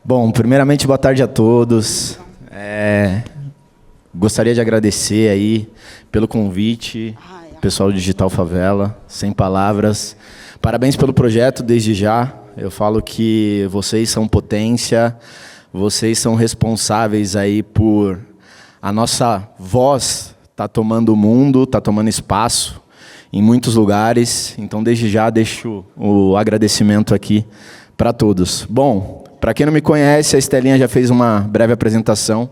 Bom, primeiramente, boa tarde a todos. Gostaria de agradecer aí pelo convite, pessoal do Digital Favela, sem palavras. Parabéns pelo projeto desde já. Eu falo que vocês são potência, vocês são responsáveis aí por a nossa voz tá tomando o mundo, tá tomando espaço em muitos lugares. Então, desde já, deixo o agradecimento aqui para todos. Bom, para quem não me conhece, a Estelinha já fez uma breve apresentação.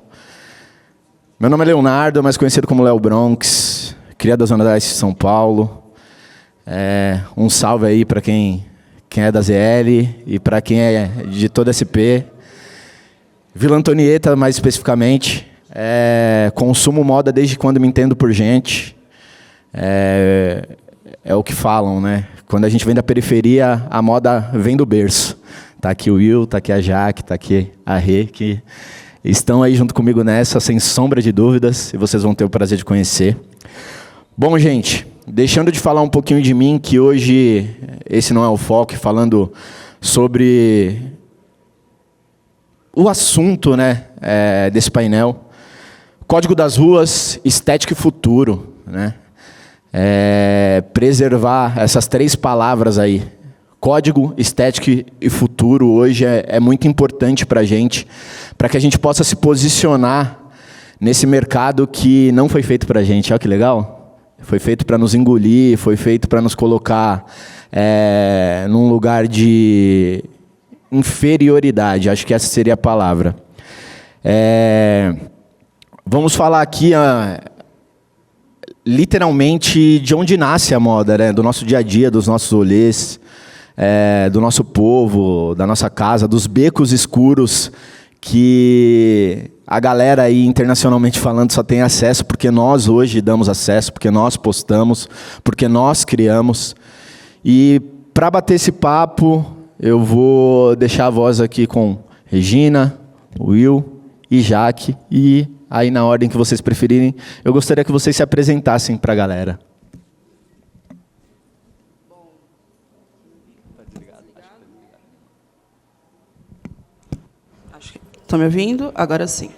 Meu nome é Leonardo, mais conhecido como Léo Bronx, criado da Zona Leste de São Paulo. Um salve aí para quem é da ZL e para quem é de toda SP. Vila Antonieta, mais especificamente. Consumo moda desde quando me entendo por gente. É o que falam, né? Quando a gente vem da periferia, a moda vem do berço. Tá aqui o Will, tá aqui a Jaque, tá aqui a Rê, que estão aí junto comigo nessa, sem sombra de dúvidas, e vocês vão ter o prazer de conhecer. Bom, gente, deixando de falar um pouquinho de mim, que hoje esse não é o foco, falando sobre o assunto, né, desse painel. Código das ruas, estética e futuro, né? Preservar essas três palavras aí. Código, estética e futuro hoje é muito importante para a gente, para que a gente possa se posicionar nesse mercado que não foi feito para a gente. Olha que legal. Foi feito para nos engolir, foi feito para nos colocar num lugar de inferioridade. Acho que essa seria a palavra. Vamos falar aqui literalmente de onde nasce a moda, né? Do nosso dia a dia, dos nossos rolês, do nosso povo, da nossa casa, dos becos escuros que a galera aí, internacionalmente falando, só tem acesso porque nós hoje damos acesso, porque nós postamos, porque nós criamos. E para bater esse papo, eu vou deixar a voz aqui com Regina, Will e Jaque, e aí na ordem que vocês preferirem, eu gostaria que vocês se apresentassem para a galera. Estão me ouvindo? Agora sim.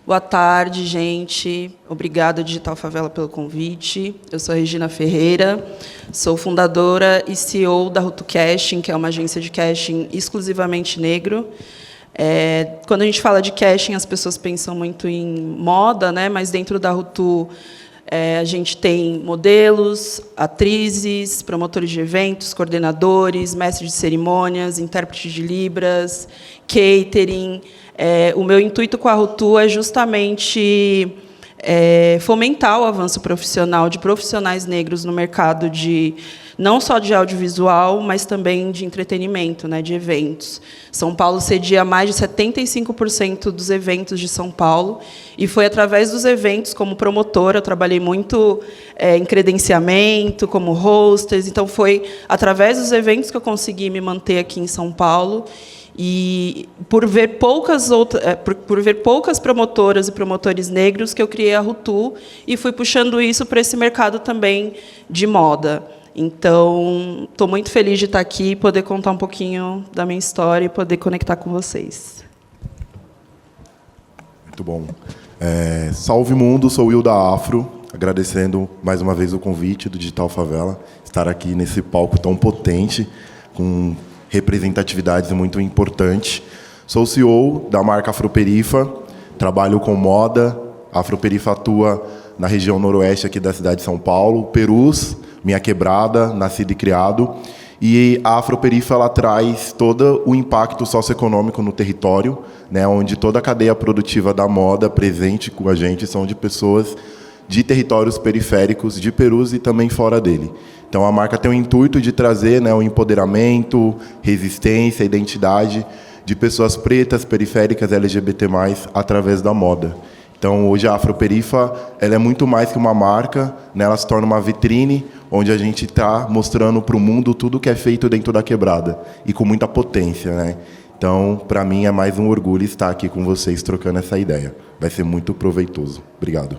Boa tarde, gente. Obrigada, Digital Favela, pelo convite. Eu sou a Regina Ferreira, sou fundadora e CEO da Rutu Casting, que é uma agência de casting exclusivamente negro. Quando a gente fala de casting, as pessoas pensam muito em moda, né? Mas dentro da Rutu, a gente tem modelos, atrizes, promotores de eventos, coordenadores, mestres de cerimônias, intérpretes de libras, catering. O meu intuito com a Rutu é justamente fomentar o avanço profissional de profissionais negros no mercado não só de audiovisual, mas também de entretenimento, né, de eventos. São Paulo cedia mais de 75% dos eventos de São Paulo, e foi através dos eventos, como promotora, eu trabalhei muito em credenciamento, como hostess, então foi através dos eventos que eu consegui me manter aqui em São Paulo. E por ver poucas promotoras e promotores negros que eu criei a Rutu e fui puxando isso para esse mercado também de moda. Então, estou muito feliz de estar aqui, poder contar um pouquinho da minha história e poder conectar com vocês. Muito bom. Salve mundo, sou o Will da Afro, agradecendo mais uma vez o convite do Digital Favela, estar aqui nesse palco tão potente, com representatividades muito importantes. Sou o CEO da marca Afroperifa, trabalho com moda. A Afroperifa atua na região noroeste aqui da cidade de São Paulo, Perus, minha quebrada, nascido e criado. E a Afroperifa ela traz todo o impacto socioeconômico no território, né, onde toda a cadeia produtiva da moda presente com a gente são de pessoas de territórios periféricos de Perus e também fora dele. Então, a marca tem o intuito de trazer, né, o empoderamento, resistência, identidade de pessoas pretas, periféricas, LGBT+, através da moda. Então, hoje a Afroperifa ela é muito mais que uma marca, né, ela se torna uma vitrine onde a gente está mostrando para o mundo tudo que é feito dentro da quebrada e com muita potência, né? Então, para mim, é mais um orgulho estar aqui com vocês trocando essa ideia. Vai ser muito proveitoso. Obrigado.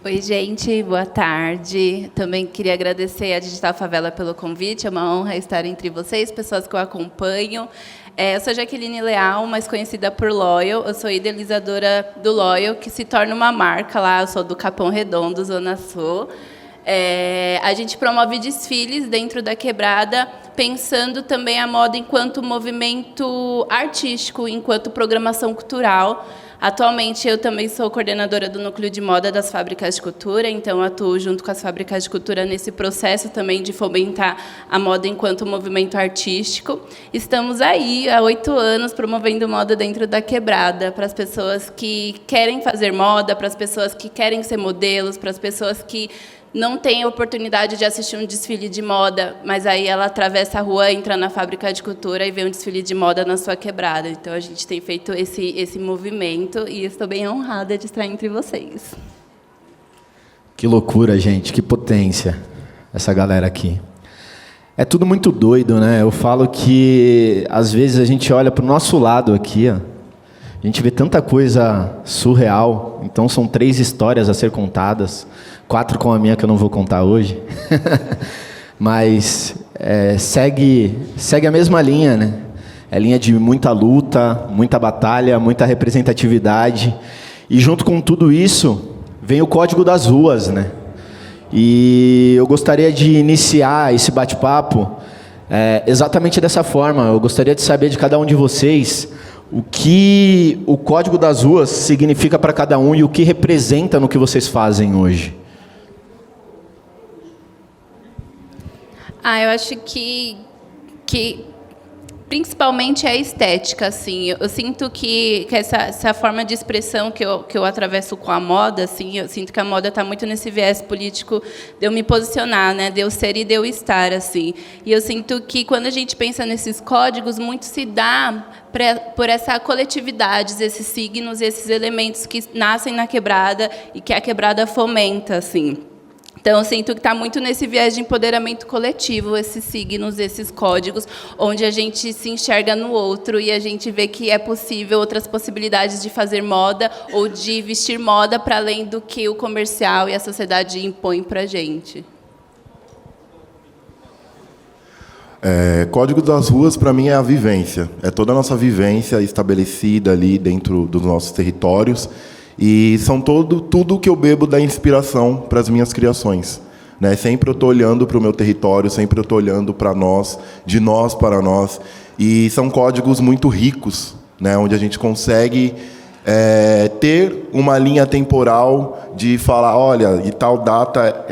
Oi, gente, boa tarde. Também queria agradecer a Digital Favela pelo convite. É uma honra estar entre vocês, pessoas que eu acompanho. Eu sou Jaqueline Leal, mais conhecida por Loyal. Eu sou idealizadora do Loyal, que se torna uma marca lá. Eu sou do Capão Redondo, Zona Sul. A gente promove desfiles dentro da quebrada, pensando também a moda enquanto movimento artístico, enquanto programação cultural. Atualmente, eu também sou coordenadora do Núcleo de Moda das Fábricas de Cultura, então atuo junto com as Fábricas de Cultura nesse processo também de fomentar a moda enquanto movimento artístico. Estamos aí há 8 anos promovendo moda dentro da quebrada, para as pessoas que querem fazer moda, para as pessoas que querem ser modelos, para as pessoas que não tem a oportunidade de assistir um desfile de moda, mas aí ela atravessa a rua, entra na fábrica de cultura e vê um desfile de moda na sua quebrada. Então, a gente tem feito esse movimento e estou bem honrada de estar entre vocês. Que loucura, gente, que potência essa galera aqui. É tudo muito doido, né? Eu falo que, às vezes, a gente olha para o nosso lado aqui, ó, a gente vê tanta coisa surreal. Então, são 3 histórias a ser contadas. 4 com a minha, que eu não vou contar hoje. Mas segue a mesma linha, né? É linha de muita luta, muita batalha, muita representatividade. E junto com tudo isso, vem o Código das Ruas, né? E eu gostaria de iniciar esse bate-papo exatamente dessa forma. Eu gostaria de saber de cada um de vocês o que o Código das Ruas significa para cada um e o que representa no que vocês fazem hoje. Eu acho que principalmente a estética, assim. Eu sinto que essa forma de expressão que eu atravesso com a moda, assim, eu sinto que a moda está muito nesse viés político de eu me posicionar, né, de eu ser e de eu estar, assim. E eu sinto que quando a gente pensa nesses códigos, muito se dá por essa coletividade, esses signos, esses elementos que nascem na quebrada e que a quebrada fomenta, assim. Então, eu sinto que está muito nesse viés de empoderamento coletivo, esses signos, esses códigos, onde a gente se enxerga no outro e a gente vê que é possível outras possibilidades de fazer moda ou de vestir moda para além do que o comercial e a sociedade impõe para a gente. Código das Ruas, para mim, é a vivência. É toda a nossa vivência estabelecida ali dentro dos nossos territórios. E são tudo que eu bebo da inspiração para as minhas criações, né? Sempre eu estou olhando para o meu território, sempre eu estou olhando para nós, de nós para nós. E são códigos muito ricos, né? Onde a gente consegue ter uma linha temporal de falar, olha, em tal data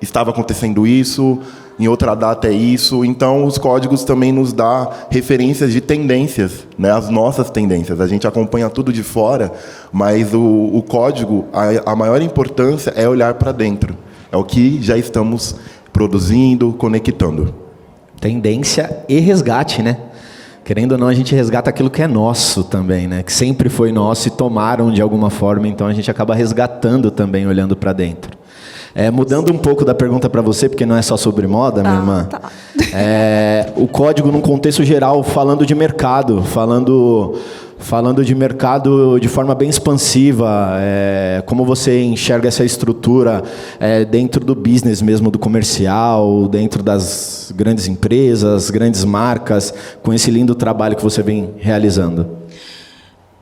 estava acontecendo isso, em outra data é isso. Então, os códigos também nos dão referências de tendências, né? As nossas tendências. A gente acompanha tudo de fora, mas o código, a maior importância é olhar para dentro. É o que já estamos produzindo, conectando. Tendência e resgate, né? Querendo ou não, a gente resgata aquilo que é nosso também, né? Que sempre foi nosso e tomaram de alguma forma, então a gente acaba resgatando também, olhando para dentro. Mudando um pouco da pergunta para você, porque não é só sobre moda, minha irmã. Tá. O código, num contexto geral, falando de mercado, falando de mercado de forma bem expansiva, como você enxerga essa estrutura dentro do business mesmo, do comercial, dentro das grandes empresas, grandes marcas, com esse lindo trabalho que você vem realizando?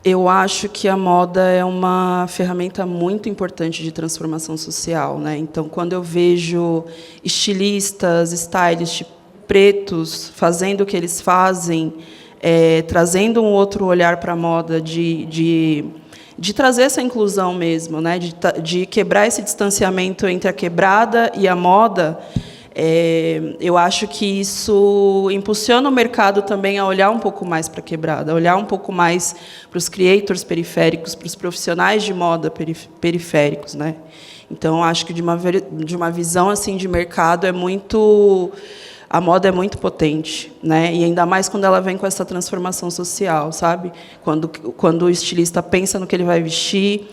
Eu acho que a moda é uma ferramenta muito importante de transformação social, né? Então, quando eu vejo estilistas, stylists pretos fazendo o que eles fazem, trazendo um outro olhar para a moda, de trazer essa inclusão mesmo, né? De quebrar esse distanciamento entre a quebrada e a moda, eu acho que isso impulsiona o mercado também a olhar um pouco mais para a quebrada, a olhar um pouco mais para os creators periféricos, para os profissionais de moda periféricos, né? Então, acho que de uma visão assim de mercado a moda é muito potente, né? E ainda mais quando ela vem com essa transformação social, sabe? Quando o estilista pensa no que ele vai vestir.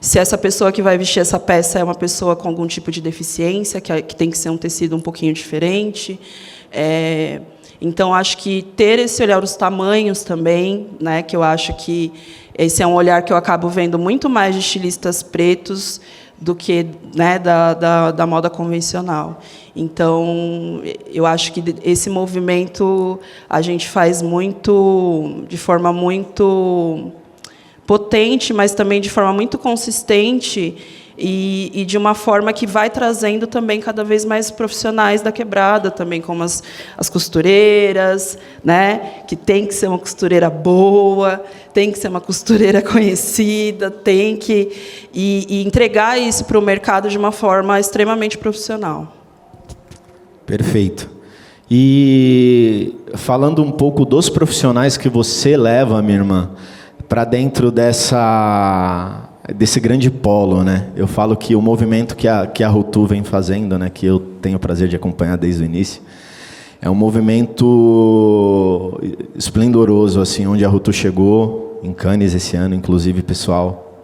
Se essa pessoa que vai vestir essa peça é uma pessoa com algum tipo de deficiência, que tem que ser um tecido um pouquinho diferente. Então, acho que ter esse olhar, os tamanhos também, né, que eu acho que esse é um olhar que eu acabo vendo muito mais de estilistas pretos do que, né, da moda convencional. Então, eu acho que esse movimento a gente faz de forma muito potente, mas também de forma muito consistente e de uma forma que vai trazendo também cada vez mais profissionais da quebrada, também como as costureiras, né, que tem que ser uma costureira boa, tem que ser uma costureira conhecida, tem que e entregar isso para o mercado de uma forma extremamente profissional. Perfeito. E falando um pouco dos profissionais que você leva, minha irmã, para dentro desse grande polo, né? Eu falo que o movimento que a Rutu vem fazendo, né, que eu tenho o prazer de acompanhar desde o início, é um movimento esplendoroso, assim, onde a Rutu chegou em Cannes esse ano, inclusive, pessoal,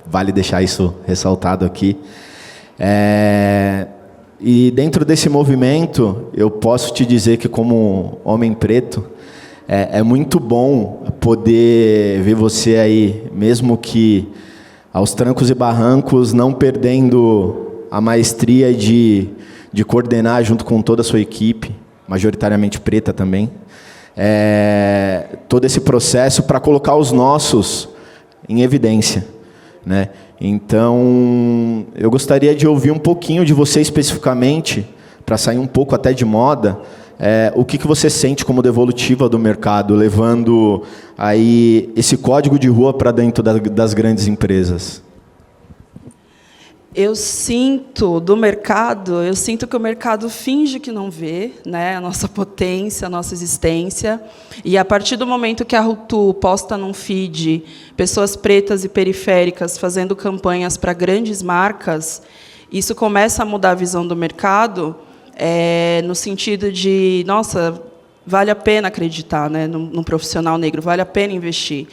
vale deixar isso ressaltado aqui. E dentro desse movimento, eu posso te dizer que, como homem preto, é muito bom poder ver você aí, mesmo que aos trancos e barrancos, não perdendo a maestria de coordenar junto com toda a sua equipe, majoritariamente preta também, todo esse processo para colocar os nossos em evidência, né? Então, eu gostaria de ouvir um pouquinho de você especificamente, para sair um pouco até de moda, o que você sente como devolutiva do mercado, levando aí esse código de rua para dentro das grandes empresas? Eu sinto que o mercado finge que não vê, né, a nossa potência, a nossa existência. E a partir do momento que a Rutu posta num feed pessoas pretas e periféricas fazendo campanhas para grandes marcas, isso começa a mudar a visão do mercado, no sentido de, nossa, vale a pena acreditar, né, num profissional negro, vale a pena investir.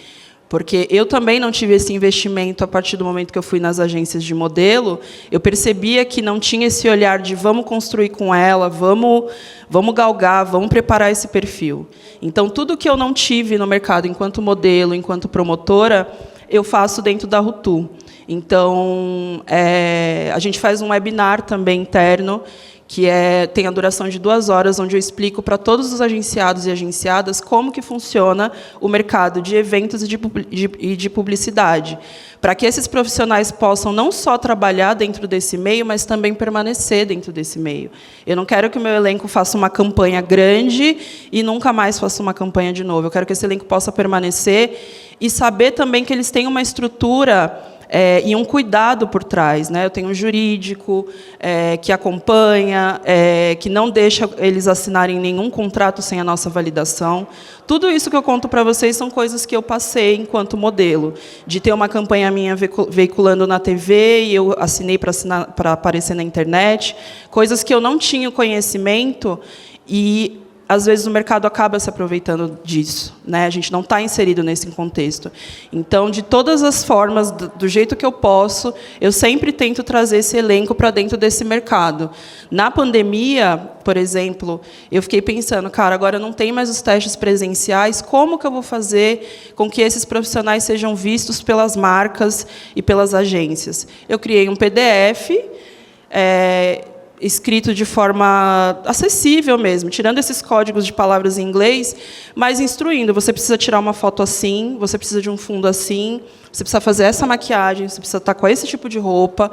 Porque eu também não tive esse investimento a partir do momento que eu fui nas agências de modelo. Eu percebia que não tinha esse olhar de vamos construir com ela, vamos galgar, vamos preparar esse perfil. Então, tudo que eu não tive no mercado enquanto modelo, enquanto promotora, eu faço dentro da Rutu. Então, a gente faz um webinar também interno, que tem a duração de 2 horas, onde eu explico para todos os agenciados e agenciadas como que funciona o mercado de eventos e de publicidade, para que esses profissionais possam não só trabalhar dentro desse meio, mas também permanecer dentro desse meio. Eu não quero que o meu elenco faça uma campanha grande e nunca mais faça uma campanha de novo. Eu quero que esse elenco possa permanecer e saber também que eles têm uma estrutura e um cuidado por trás, né? Eu tenho um jurídico que acompanha, que não deixa eles assinarem nenhum contrato sem a nossa validação. Tudo isso que eu conto para vocês são coisas que eu passei enquanto modelo, de ter uma campanha minha veiculando na TV e eu assinei para aparecer na internet, coisas que eu não tinha conhecimento e às vezes o mercado acaba se aproveitando disso, né? A gente não está inserido nesse contexto. Então, de todas as formas, do jeito que eu posso, eu sempre tento trazer esse elenco para dentro desse mercado. Na pandemia, por exemplo, eu fiquei pensando, cara, agora não tem mais os testes presenciais, como que eu vou fazer com que esses profissionais sejam vistos pelas marcas e pelas agências? Eu criei um PDF, escrito de forma acessível mesmo, tirando esses códigos de palavras em inglês, mas instruindo. Você precisa tirar uma foto assim, você precisa de um fundo assim, você precisa fazer essa maquiagem, você precisa estar com esse tipo de roupa.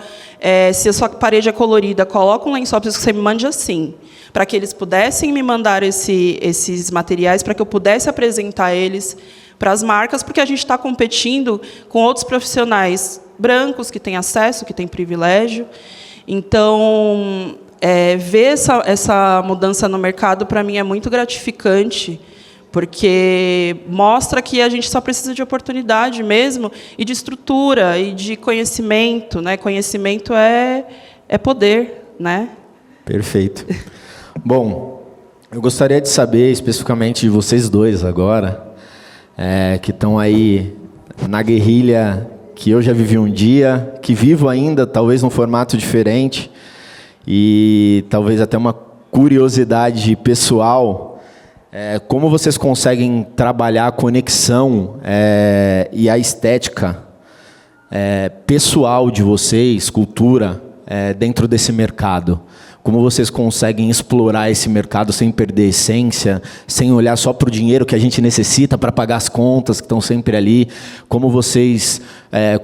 Se a sua parede é colorida, coloca um lençol, preciso que você me mande assim, para que eles pudessem me mandar esses materiais, para que eu pudesse apresentar eles para as marcas, porque a gente está competindo com outros profissionais brancos que têm acesso, que têm privilégio. Então, ver essa mudança no mercado, para mim, é muito gratificante, porque mostra que a gente só precisa de oportunidade mesmo, e de estrutura, e de conhecimento, né? Conhecimento é poder, né? Perfeito. Bom, eu gostaria de saber, especificamente de vocês dois agora, que estão aí na guerrilha que eu já vivi um dia, que vivo ainda, talvez num formato diferente, e talvez até uma curiosidade pessoal, como vocês conseguem trabalhar a conexão e a estética pessoal de vocês, cultura, dentro desse mercado. Como vocês conseguem explorar esse mercado sem perder a essência, sem olhar só para o dinheiro que a gente necessita para pagar as contas que estão sempre ali. Como vocês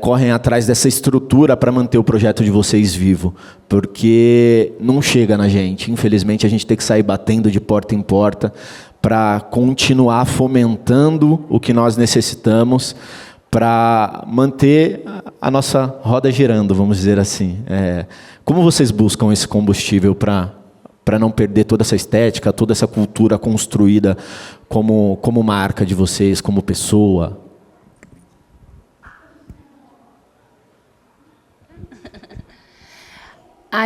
correm atrás dessa estrutura para manter o projeto de vocês vivo. Porque não chega na gente. Infelizmente, a gente tem que sair batendo de porta em porta para continuar fomentando o que nós necessitamos para manter a nossa roda girando, vamos dizer assim. Como vocês buscam esse combustível para não perder toda essa estética, toda essa cultura construída como marca de vocês, como pessoa?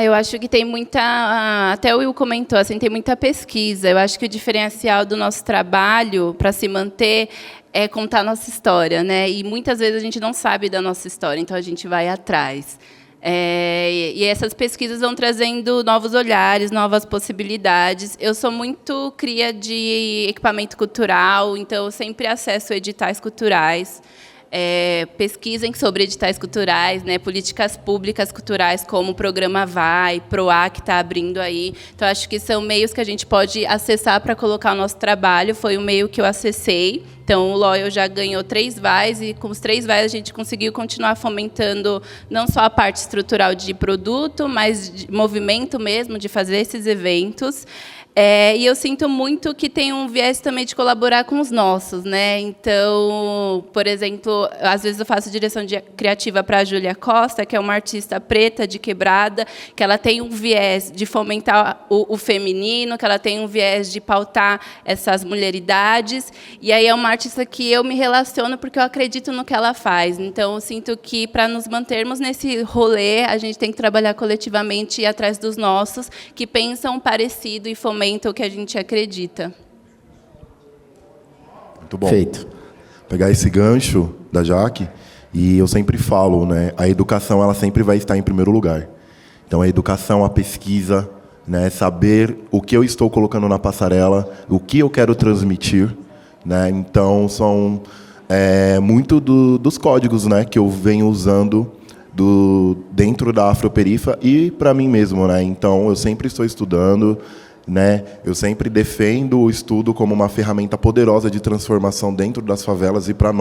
Eu acho que tem muita... Até o Will comentou, assim, tem muita pesquisa. Eu acho que o diferencial do nosso trabalho, para se manter, é contar a nossa história, né? E muitas vezes a gente não sabe da nossa história, então a gente vai atrás. E essas pesquisas vão trazendo novos olhares, novas possibilidades. Eu sou muito cria de equipamento cultural, então eu sempre acesso editais culturais. Pesquisem sobre editais culturais, né, políticas públicas culturais, como o programa VAI, PROA, que está abrindo aí. Então, acho que são meios que a gente pode acessar para colocar o nosso trabalho. Foi um meio que eu acessei. Então, o Loyal já ganhou 3 VAIs, e com os 3 VAIs a gente conseguiu continuar fomentando não só a parte estrutural de produto, mas de movimento mesmo, de fazer esses eventos. E eu sinto muito que tem um viés também de colaborar com os nossos, né? Então, por exemplo, às vezes eu faço direção criativa para a Júlia Costa, que é uma artista preta de Quebrada, que ela tem um viés de fomentar o feminino, que ela tem um viés de pautar essas mulheridades. E aí é uma artista que eu me relaciono porque eu acredito no que ela faz. Então, eu sinto que, para nos mantermos nesse rolê, a gente tem que trabalhar coletivamente e ir atrás dos nossos, que pensam parecido e fomentam o que a gente acredita. Muito bom. Feito. Pegar esse gancho da Jaque, e eu sempre falo, né, a educação ela sempre vai estar em primeiro lugar. Então, a educação, a pesquisa, né, saber o que eu estou colocando na passarela, o que eu quero transmitir, né. Então, são muito dos códigos, né, que eu venho usando dentro da Afroperifa e para mim mesmo, né. Então, eu sempre estou estudando, né? Eu sempre defendo o estudo como uma ferramenta poderosa de transformação dentro das favelas, e para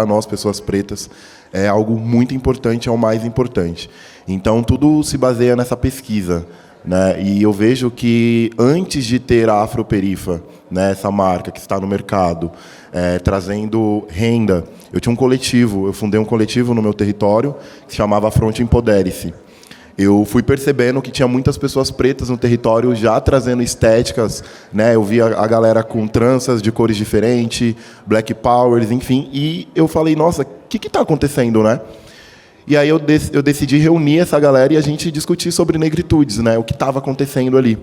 nós, pessoas pretas, é algo muito importante, é o mais importante. Então, tudo se baseia nessa pesquisa, né? E eu vejo que, antes de ter a Afroperifa, né, essa marca que está no mercado, trazendo renda, eu tinha um coletivo, eu fundei um coletivo no meu território, que se chamava Fronte Empodere-se. Eu fui percebendo que tinha muitas pessoas pretas no território já trazendo estéticas, né? Eu via a galera com tranças de cores diferentes, black powers, enfim, e eu falei, nossa, o que está acontecendo, né? E aí eu decidi reunir essa galera e a gente discutir sobre negritudes, né? O que estava acontecendo ali.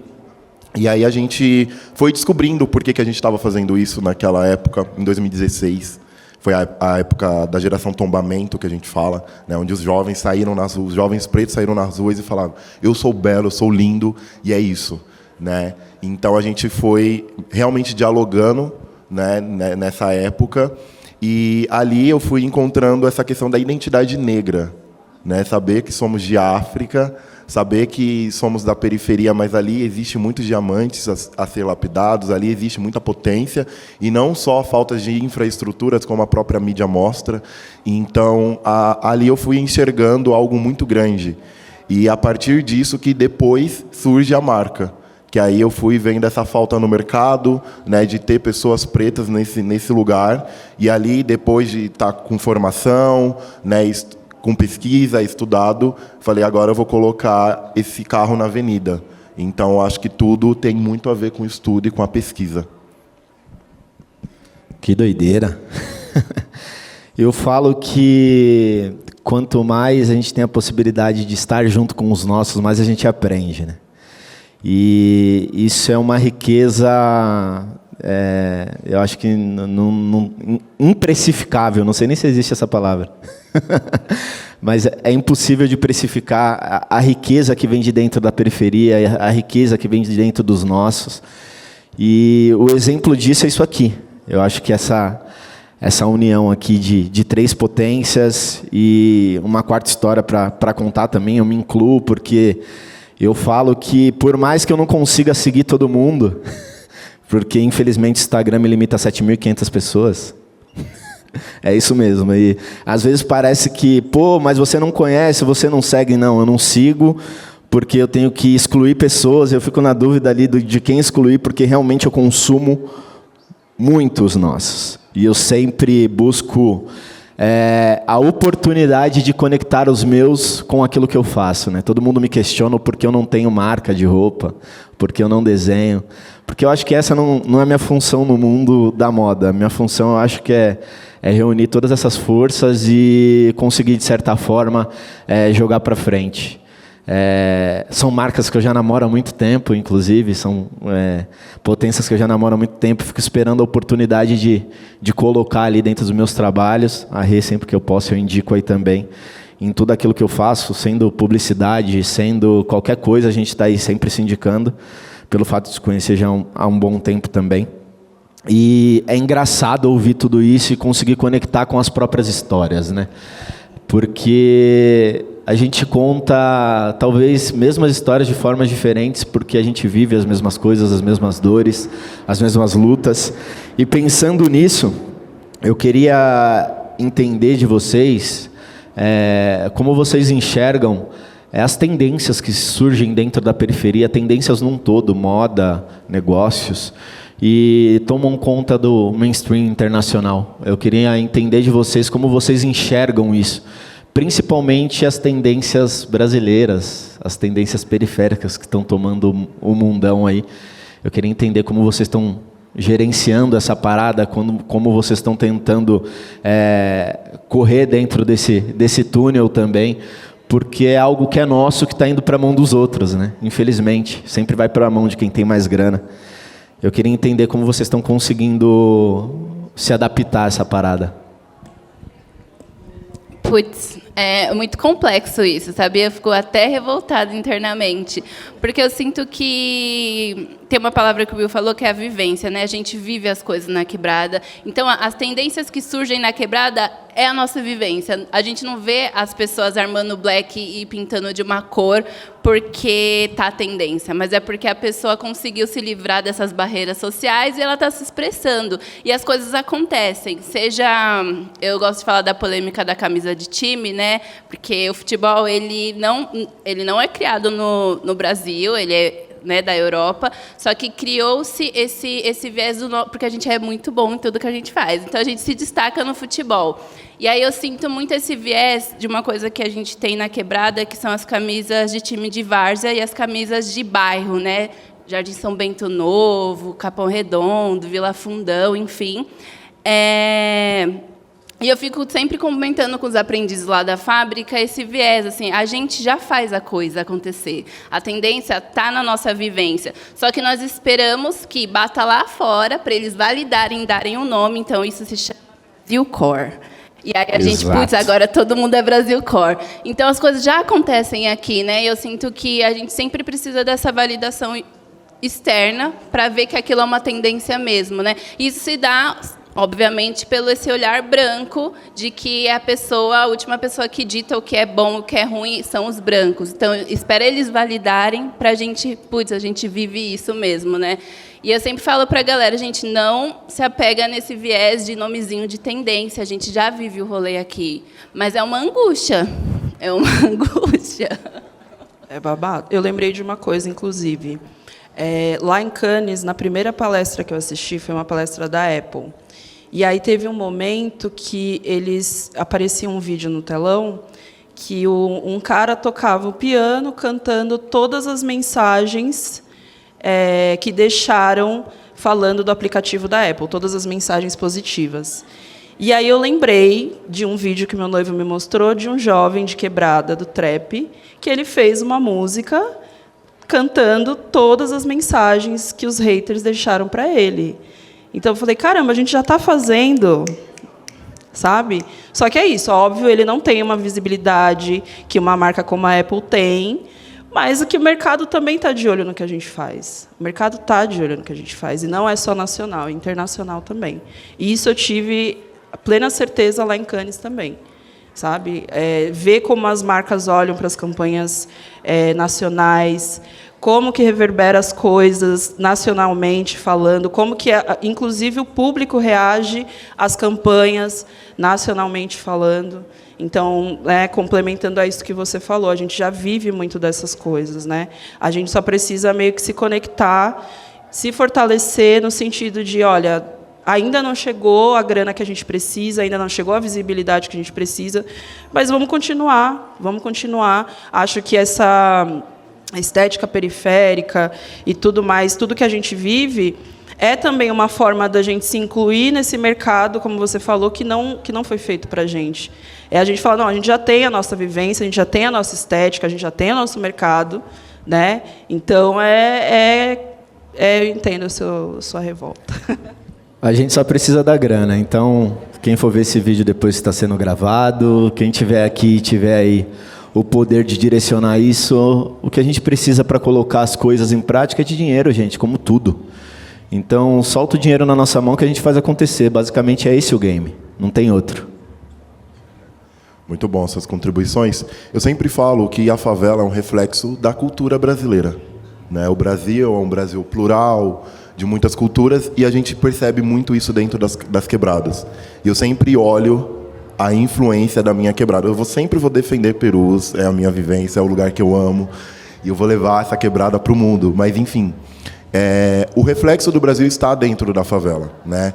E aí a gente foi descobrindo por que a gente estava fazendo isso naquela época, em 2016. Foi a época da geração tombamento, que a gente fala, né, onde os jovens saíram nas ruas, os jovens pretos saíram nas ruas e falavam: eu sou belo, eu sou lindo, e é isso, né? Então a gente foi realmente dialogando, né, nessa época, e ali eu fui encontrando essa questão da identidade negra, né? Saber que somos de África, saber que somos da periferia, mas ali existe muitos diamantes a ser lapidados, ali existe muita potência, e não só falta de infraestruturas, como a própria mídia mostra. Então, ali eu fui enxergando algo muito grande. E, a partir disso, que depois surge a marca. Que aí eu fui vendo essa falta no mercado, né, de ter pessoas pretas nesse lugar, e ali, depois de estar com formação, né, com pesquisa, estudado, falei, agora eu vou colocar esse carro na avenida. Então, acho que tudo tem muito a ver com o estudo e com a pesquisa. Que doideira. Eu falo que quanto mais a gente tem a possibilidade de estar junto com os nossos, mais a gente aprende, né? E isso é uma riqueza, eu acho que imprecificável, não sei nem se existe essa palavra. Mas é impossível de precificar a riqueza que vem de dentro da periferia, a riqueza que vem de dentro dos nossos. E o exemplo disso é isso aqui. Eu acho que essa essa união aqui de três potências e uma quarta história para contar também. Eu me incluo porque eu falo que, por mais que eu não consiga seguir todo mundo, porque infelizmente o Instagram me limita a 7.500 pessoas, é isso mesmo. E às vezes parece que, pô, mas você não conhece, você não segue. Não, eu não sigo porque eu tenho que excluir pessoas. Eu fico na dúvida ali de quem excluir, porque realmente eu consumo muitos nossos. E eu sempre busco a oportunidade de conectar os meus com aquilo que eu faço, né? Todo mundo me questiona porque eu não tenho marca de roupa, porque eu não desenho. Porque eu acho que essa não é a minha função no mundo da moda. A minha função, eu acho que é reunir todas essas forças e conseguir, de certa forma, jogar para frente. São marcas que eu já namoro há muito tempo, inclusive, são potências que eu já namoro há muito tempo. Fico esperando a oportunidade de colocar ali dentro dos meus trabalhos. A Rê, sempre que eu posso, eu indico aí também. Em tudo aquilo que eu faço, sendo publicidade, sendo qualquer coisa, a gente está aí sempre se indicando, pelo fato de se conhecer já há um bom tempo também. E é engraçado ouvir tudo isso e conseguir conectar com as próprias histórias, né? Porque a gente conta, talvez, mesmas histórias de formas diferentes, porque a gente vive as mesmas coisas, as mesmas dores, as mesmas lutas. E pensando nisso, eu queria entender de vocês como vocês enxergam as tendências que surgem dentro da periferia, tendências num todo, moda, negócios, e tomam conta do mainstream internacional. Eu queria entender de vocês como vocês enxergam isso, principalmente as tendências brasileiras, as tendências periféricas que estão tomando o mundão aí. Eu queria entender como vocês estão gerenciando essa parada, como vocês estão tentando correr dentro desse túnel também, porque é algo que é nosso, que está indo para a mão dos outros, né? Infelizmente, sempre vai para a mão de quem tem mais grana. Eu queria entender como vocês estão conseguindo se adaptar a essa parada. Putz, é muito complexo isso, sabia? Eu fico até revoltada internamente, porque eu sinto que tem uma palavra que o Will falou, que é a vivência, né? A gente vive as coisas na quebrada. Então, as tendências que surgem na quebrada é a nossa vivência. A gente não vê as pessoas armando black e pintando de uma cor porque tá a tendência, mas é porque a pessoa conseguiu se livrar dessas barreiras sociais e ela está se expressando. E as coisas acontecem. Eu gosto de falar da polêmica da camisa de time, né? Porque o futebol ele não é criado no Brasil, ele é, né, da Europa, só que criou-se esse viés porque a gente é muito bom em tudo que a gente faz. Então, a gente se destaca no futebol. E aí eu sinto muito esse viés de uma coisa que a gente tem na quebrada, que são as camisas de time de várzea e as camisas de bairro, né? Jardim São Bento Novo, Capão Redondo, Vila Fundão, enfim. E eu fico sempre comentando com os aprendizes lá da fábrica esse viés, assim, a gente já faz a coisa acontecer. A tendência está na nossa vivência. Só que nós esperamos que bata lá fora para eles validarem, darem um nome. Então, isso se chama Brasilcore. E aí a gente, putz, agora todo mundo é Brasilcore. Então, as coisas já acontecem aqui, né? Eu sinto que a gente sempre precisa dessa validação externa para ver que aquilo é uma tendência mesmo, né? Isso se dá, obviamente, pelo esse olhar branco de que a última pessoa que dita o que é bom, o que é ruim, são os brancos. Então, espera eles validarem para a gente vive isso mesmo, né? E eu sempre falo para a galera, a gente não se apega nesse viés de nomezinho de tendência, a gente já vive o rolê aqui. Mas é uma angústia, É babado. Eu lembrei de uma coisa, inclusive. Lá em Cannes, na primeira palestra que eu assisti, foi uma palestra da Apple. E aí teve um momento que aparecia um vídeo no telão que um cara tocava o piano cantando todas as mensagens que deixaram falando do aplicativo da Apple, todas as mensagens positivas. E aí eu lembrei de um vídeo que meu noivo me mostrou de um jovem de quebrada do trap, que ele fez uma música cantando todas as mensagens que os haters deixaram para ele. Então, eu falei, caramba, a gente já está fazendo, sabe? Só que é isso, óbvio, ele não tem uma visibilidade que uma marca como a Apple tem, mas o que o mercado também está de olho no que a gente faz. O mercado está de olho no que a gente faz, e não é só nacional, é internacional também. E isso eu tive plena certeza lá em Cannes também, sabe? Ver como as marcas olham para as campanhas nacionais, como que reverbera as coisas nacionalmente falando, como que, inclusive, o público reage às campanhas nacionalmente falando. Então, complementando a isso que você falou, a gente já vive muito dessas coisas, né? A gente só precisa meio que se conectar, se fortalecer no sentido de, olha, ainda não chegou a grana que a gente precisa, ainda não chegou a visibilidade que a gente precisa, mas vamos continuar, vamos continuar. Acho que essa estética periférica e tudo mais, tudo que a gente vive, é também uma forma da gente se incluir nesse mercado, como você falou, que não foi feito para a gente. A gente fala, não, a gente já tem a nossa vivência, a gente já tem a nossa estética, a gente já tem o nosso mercado, né? Então, eu entendo a sua revolta. A gente só precisa da grana, então, quem for ver esse vídeo depois que está sendo gravado, quem tiver aqui e tiver aí o poder de direcionar isso, o que a gente precisa para colocar as coisas em prática é de dinheiro, gente, como tudo. Então, solta o dinheiro na nossa mão que a gente faz acontecer. Basicamente é esse o game, não tem outro. Muito bom essas contribuições. Eu sempre falo que a favela é um reflexo da cultura brasileira, né? O Brasil é um Brasil plural, de muitas culturas, e a gente percebe muito isso dentro das quebradas. E eu sempre olho a influência da minha quebrada. Eu sempre vou defender Perus, é a minha vivência, é o lugar que eu amo, e eu vou levar essa quebrada para o mundo. Mas, enfim, o reflexo do Brasil está dentro da favela, né?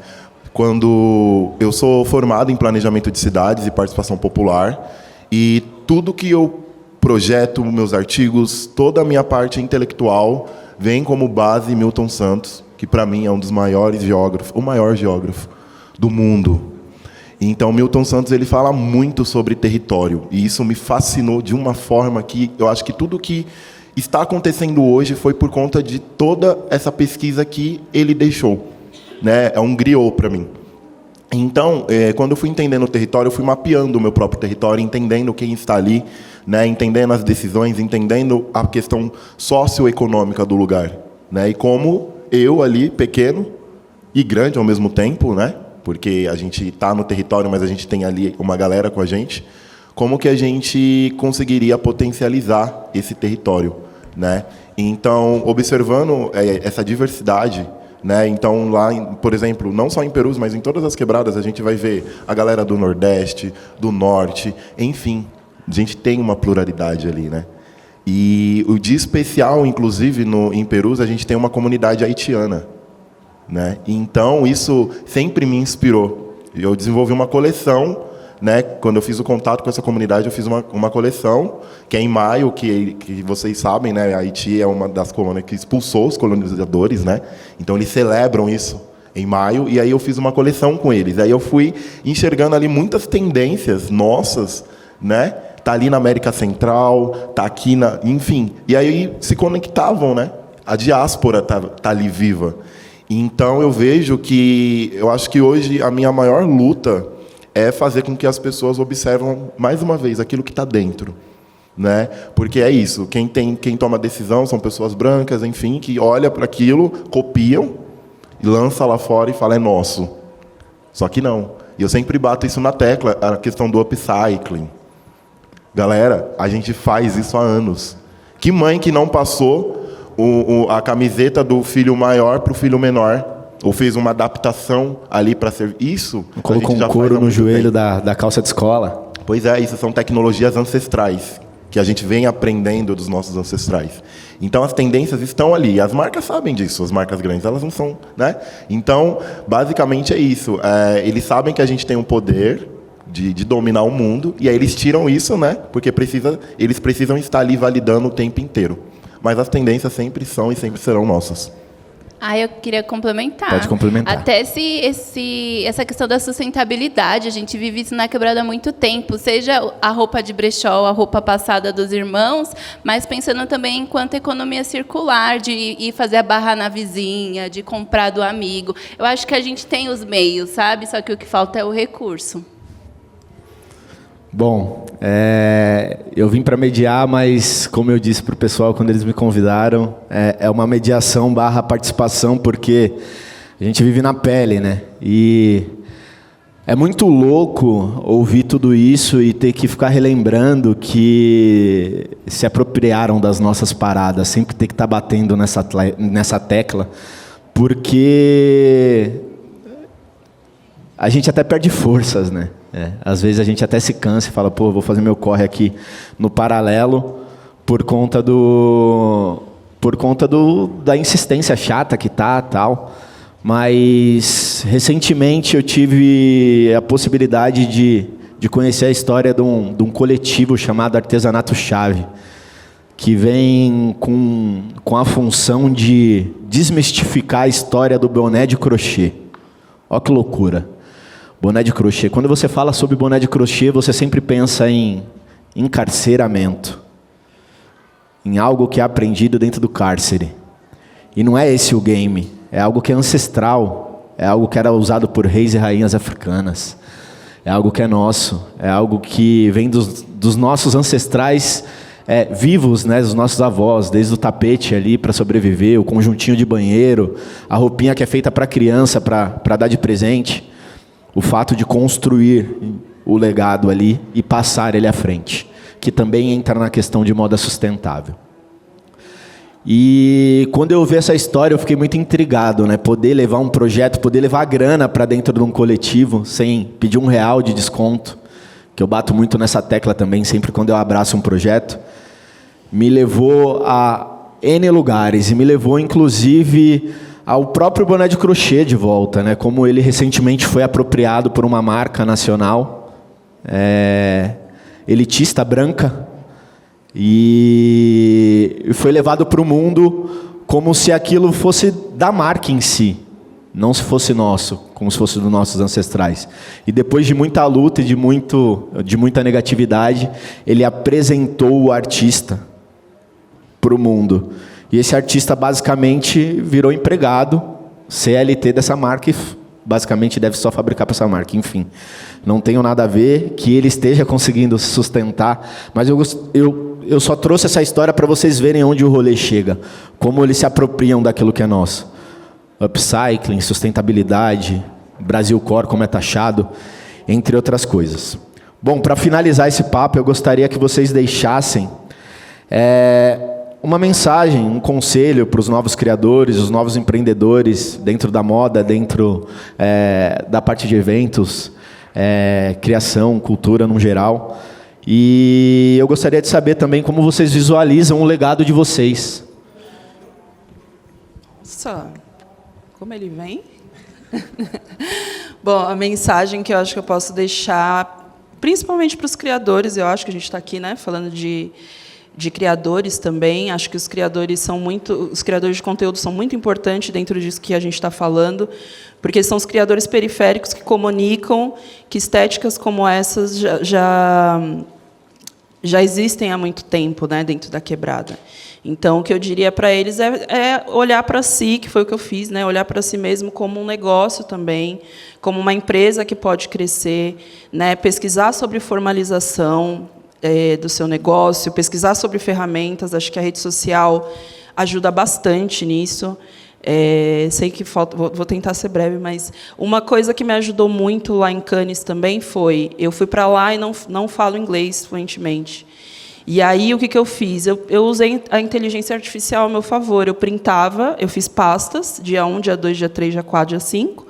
Quando eu sou formado em planejamento de cidades e participação popular, e tudo que eu projeto, meus artigos, toda a minha parte intelectual, vem como base Milton Santos, que para mim é um dos maiores geógrafos, o maior geógrafo do mundo. Então, Milton Santos ele fala muito sobre território, e isso me fascinou de uma forma que eu acho que tudo que está acontecendo hoje foi por conta de toda essa pesquisa que ele deixou, né? É um griot para mim. Então, quando eu fui entendendo o território, eu fui mapeando o meu próprio território, entendendo quem está ali, né? Entendendo as decisões, entendendo a questão socioeconômica do lugar, né? E como eu ali, pequeno e grande ao mesmo tempo, né? Porque a gente está no território, mas a gente tem ali uma galera com a gente, como que a gente conseguiria potencializar esse território, né? Então, observando essa diversidade, né? Então, lá, por exemplo, não só em Perus, mas em todas as quebradas, a gente vai ver a galera do Nordeste, do Norte, enfim, a gente tem uma pluralidade ali, né? E o de especial, inclusive, em Perus, a gente tem uma comunidade haitiana, né? Então, isso sempre me inspirou. Eu desenvolvi uma coleção, né? Quando eu fiz o contato com essa comunidade, eu fiz uma coleção, que é em maio, que vocês sabem, né? A Haiti é uma das colônias que expulsou os colonizadores, né? Então, eles celebram isso em maio, e aí eu fiz uma coleção com eles. Aí eu fui enxergando ali muitas tendências nossas, né? Tá ali na América Central, tá aqui enfim. E aí se conectavam, né? A diáspora tá ali viva. Então eu acho que hoje a minha maior luta é fazer com que as pessoas observam mais uma vez aquilo que está dentro, né? Porque é isso, quem toma decisão são pessoas brancas, enfim, que olha para aquilo, copiam, e lança lá fora e fala é nosso. Só que não. E eu sempre bato isso na tecla, a questão do upcycling. Galera, a gente faz isso há anos. Que mãe que não passou a camiseta do filho maior para o filho menor, ou fez uma adaptação ali para ser isso? Colocou um couro no joelho da calça de escola. Pois é, isso são tecnologias ancestrais, que a gente vem aprendendo dos nossos ancestrais. Então, as tendências estão ali. As marcas sabem disso, as marcas grandes, elas não são, né? Então, basicamente é isso. Eles sabem que a gente tem um poder de dominar o mundo, e aí eles tiram isso, né? Porque eles precisam estar ali validando o tempo inteiro. Mas as tendências sempre são e sempre serão nossas. Eu queria complementar. Pode complementar. Até essa questão da sustentabilidade, a gente vive isso na quebrada há muito tempo, seja a roupa de brechó, a roupa passada dos irmãos, mas pensando também enquanto economia circular, de ir fazer a barra na vizinha, de comprar do amigo. Eu acho que a gente tem os meios, sabe? Só que o que falta é o recurso. Bom, eu vim para mediar, mas, como eu disse para o pessoal quando eles me convidaram, é uma mediação / participação, porque a gente vive na pele, né? E É muito louco ouvir tudo isso e ter que ficar relembrando que se apropriaram das nossas paradas, sempre ter que estar batendo nessa tecla, porque a gente até perde forças, né? Às vezes a gente até se cansa e fala, pô, vou fazer meu corre aqui no paralelo por conta da insistência chata que tá, tal. Mas recentemente eu tive a possibilidade de conhecer a história de um coletivo chamado Artesanato Chave, que vem com a função de desmistificar a história do boné de crochê. Olha que loucura. Boné de crochê. Quando você fala sobre boné de crochê, você sempre pensa em encarceramento, em algo que é aprendido dentro do cárcere. E não é esse o game. É algo que é ancestral, é algo que era usado por reis e rainhas africanas, é algo que é nosso, é algo que vem dos nossos ancestrais vivos, né, dos nossos avós, desde o tapete ali para sobreviver, o conjuntinho de banheiro, a roupinha que é feita para criança, para dar de presente, o fato de construir o legado ali e passar ele à frente, que também entra na questão de moda sustentável. E quando eu ouvi essa história, eu fiquei muito intrigado, né? Poder levar um projeto, poder levar a grana para dentro de um coletivo, sem pedir R$1 de desconto, que eu bato muito nessa tecla também, sempre quando eu abraço um projeto, me levou a N lugares, e me levou, inclusive, ao próprio boné de crochê de volta, né? Como ele recentemente foi apropriado por uma marca nacional, elitista, branca, e foi levado para o mundo como se aquilo fosse da marca em si, não se fosse nosso, como se fosse dos nossos ancestrais. E depois de muita luta e de muita negatividade, ele apresentou o artista para o mundo. E esse artista basicamente virou empregado, CLT dessa marca, e basicamente deve só fabricar para essa marca. Enfim, não tenho nada a ver que ele esteja conseguindo se sustentar, mas eu só trouxe essa história para vocês verem onde o rolê chega, como eles se apropriam daquilo que é nosso. Upcycling, sustentabilidade, Brasil Core, como é taxado, entre outras coisas. Bom, para finalizar esse papo, eu gostaria que vocês deixassem uma mensagem, um conselho para os novos criadores, os novos empreendedores dentro da moda, dentro da parte de eventos, criação, cultura no geral. E eu gostaria de saber também como vocês visualizam o legado de vocês. Nossa, como ele vem? Bom, a mensagem que eu acho que eu posso deixar, principalmente para os criadores, eu acho que a gente está aqui, né, falando de criadores também. Acho que os criadores de conteúdo são muito importantes dentro disso que a gente está falando, porque são os criadores periféricos que comunicam que estéticas como essas já existem há muito tempo, né, dentro da quebrada. Então, o que eu diria para eles é olhar para si, que foi o que eu fiz, né, olhar para si mesmo como um negócio também, como uma empresa que pode crescer, né, pesquisar sobre formalização do seu negócio, pesquisar sobre ferramentas. Acho que a rede social ajuda bastante nisso. Sei que falta, vou tentar ser breve, mas uma coisa que me ajudou muito lá em Cannes também foi, eu fui para lá e não falo inglês fluentemente. E aí, o que eu fiz? Eu usei a inteligência artificial ao meu favor. Eu printava, eu fiz pastas, dia 1, dia 2, dia 3, dia 4, dia 5.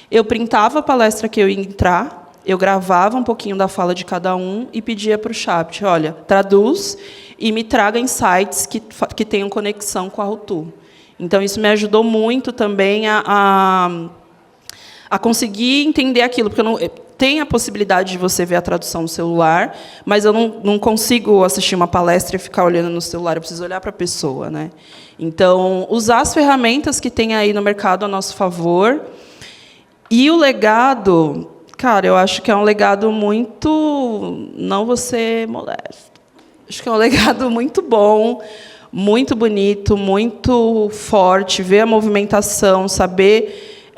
Eu printava a palestra que eu ia entrar, eu gravava um pouquinho da fala de cada um e pedia para o chat, olha, traduz e me traga insights que tenham conexão com a Rutu. Então, isso me ajudou muito também a conseguir entender aquilo, porque tem a possibilidade de você ver a tradução no celular, mas eu não consigo assistir uma palestra e ficar olhando no celular, eu preciso olhar para a pessoa, né? Então, usar as ferramentas que tem aí no mercado a nosso favor. E o legado, cara, eu acho que é um legado muito... Não vou ser molesto. Acho que é um legado muito bom, muito bonito, muito forte, ver a movimentação, saber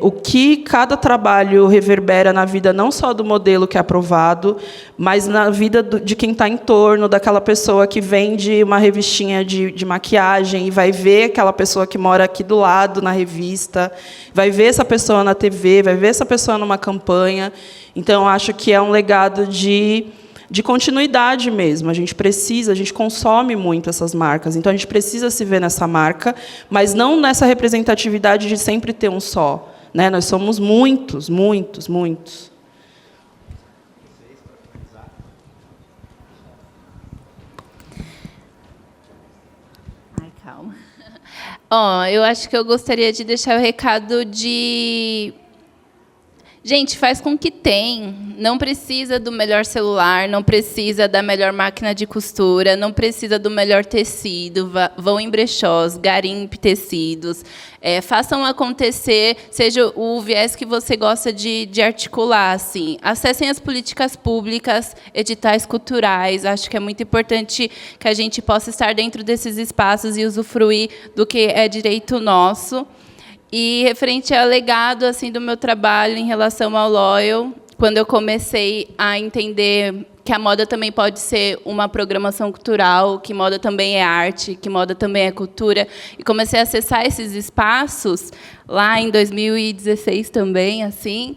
o que cada trabalho reverbera na vida, não só do modelo que é aprovado, mas na vida de quem está em torno, daquela pessoa que vende uma revistinha de maquiagem e vai ver aquela pessoa que mora aqui do lado na revista, vai ver essa pessoa na TV, vai ver essa pessoa numa campanha. Então, acho que é um legado de continuidade mesmo. A gente consome muito essas marcas, então a gente precisa se ver nessa marca, mas não nessa representatividade de sempre ter um só, né? Nós somos muitos, muitos, muitos. Ai, calma. Eu acho que eu gostaria de deixar o recado de... Gente, faz com que tem. Não precisa do melhor celular, não precisa da melhor máquina de costura, não precisa do melhor tecido. Vão em brechós, garimpe tecidos, façam acontecer, seja o viés que você gosta de articular. Assim. Acessem as políticas públicas, editais culturais. Acho que é muito importante que a gente possa estar dentro desses espaços e usufruir do que é direito nosso. E referente ao legado assim do meu trabalho em relação ao Loyal, quando eu comecei a entender que a moda também pode ser uma programação cultural, que moda também é arte, que moda também é cultura, e comecei a acessar esses espaços lá em 2016 também, assim.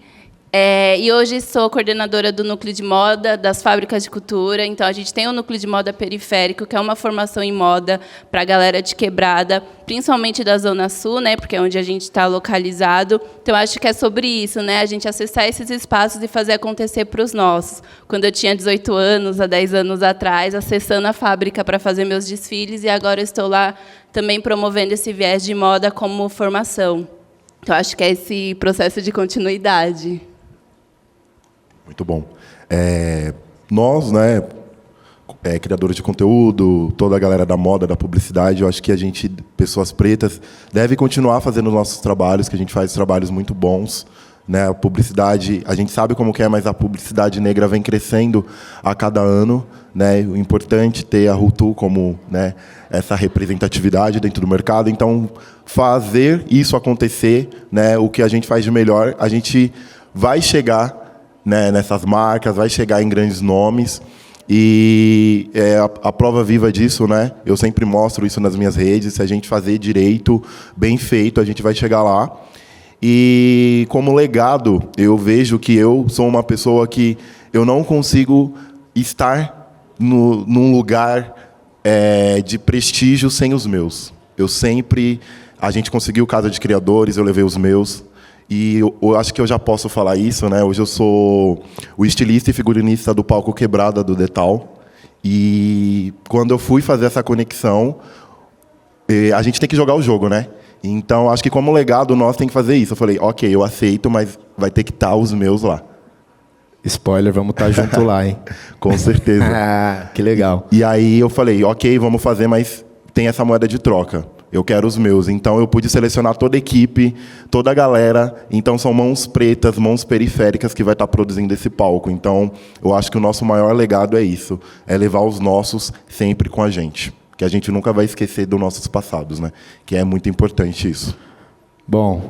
E hoje sou coordenadora do Núcleo de Moda das Fábricas de Cultura. Então, a gente tem o Núcleo de Moda Periférico, que é uma formação em moda para a galera de Quebrada, principalmente da Zona Sul, né, porque é onde a gente está localizado. Então, acho que é sobre isso, né, a gente acessar esses espaços e fazer acontecer para os nossos. Quando eu tinha 18 anos, há 10 anos atrás, acessando a fábrica para fazer meus desfiles, e agora eu estou lá também promovendo esse viés de moda como formação. Então, acho que é esse processo de continuidade. Muito bom. Nós, né, criadores de conteúdo, toda a galera da moda, da publicidade, eu acho que a gente, pessoas pretas, deve continuar fazendo os nossos trabalhos, que a gente faz trabalhos muito bons. Né? A publicidade, a gente sabe como que é, mas a publicidade negra vem crescendo a cada ano. Né? O importante ter a Rutu como, né, essa representatividade dentro do mercado. Então, fazer isso acontecer, né, o que a gente faz de melhor, a gente vai chegar, né, nessas marcas, vai chegar em grandes nomes. E a prova viva disso, né? Eu sempre mostro isso nas minhas redes. Se a gente fazer direito, bem feito, a gente vai chegar lá. E como legado, eu vejo que eu sou uma pessoa que eu não consigo estar num lugar de prestígio sem os meus. A gente conseguiu Casa de Criadores, eu levei os meus. E eu acho que eu já posso falar isso, né? Hoje eu sou o estilista e figurinista do Palco Quebrada do Detal. E quando eu fui fazer essa conexão, a gente tem que jogar o jogo, né? Então, acho que como legado, nós tem que fazer isso. Eu falei, ok, eu aceito, mas vai ter que estar os meus lá. Spoiler, vamos estar junto lá, hein? Com certeza. Que legal. E aí eu falei, ok, vamos fazer, mas tem essa moeda de troca. Eu quero os meus. Então, eu pude selecionar toda a equipe, toda a galera. Então, são mãos pretas, mãos periféricas que vai estar produzindo esse palco. Então, eu acho que o nosso maior legado é isso. É levar os nossos sempre com a gente. Que a gente nunca vai esquecer dos nossos passados, né? Que é muito importante isso. Bom,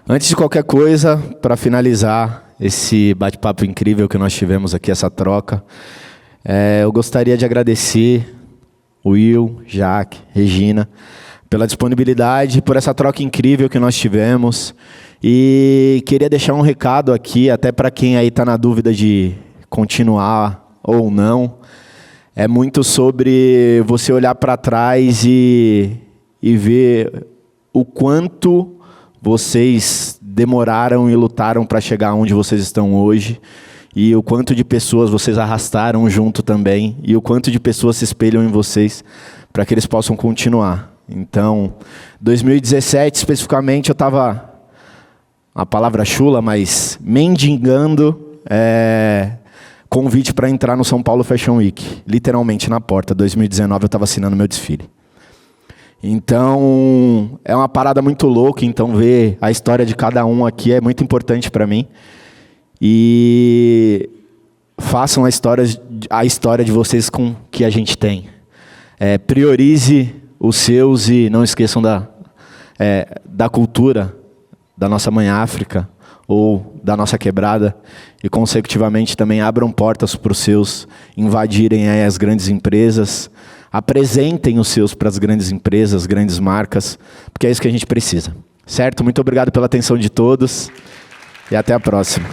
antes de qualquer coisa, para finalizar esse bate-papo incrível que nós tivemos aqui, essa troca, eu gostaria de agradecer Will, Jaque, Regina, pela disponibilidade, por essa troca incrível que nós tivemos. E queria deixar um recado aqui, até para quem aí está na dúvida de continuar ou não. É muito sobre você olhar para trás e ver o quanto vocês demoraram e lutaram para chegar onde vocês estão hoje. E o quanto de pessoas vocês arrastaram junto também. E o quanto de pessoas se espelham em vocês para que eles possam continuar. Então, 2017 especificamente, eu estava, a palavra chula, mas mendigando convite para entrar no São Paulo Fashion Week. Literalmente na porta. 2019 eu estava assinando meu desfile. Então, é uma parada muito louca. Então, ver a história de cada um aqui é muito importante para mim. E façam a história de vocês com o que a gente tem. Priorize os seus e não esqueçam da cultura, da nossa mãe África ou da nossa quebrada e, consecutivamente, também abram portas para os seus invadirem aí as grandes empresas, apresentem os seus para as grandes empresas, grandes marcas, porque é isso que a gente precisa. Certo? Muito obrigado pela atenção de todos e até a próxima.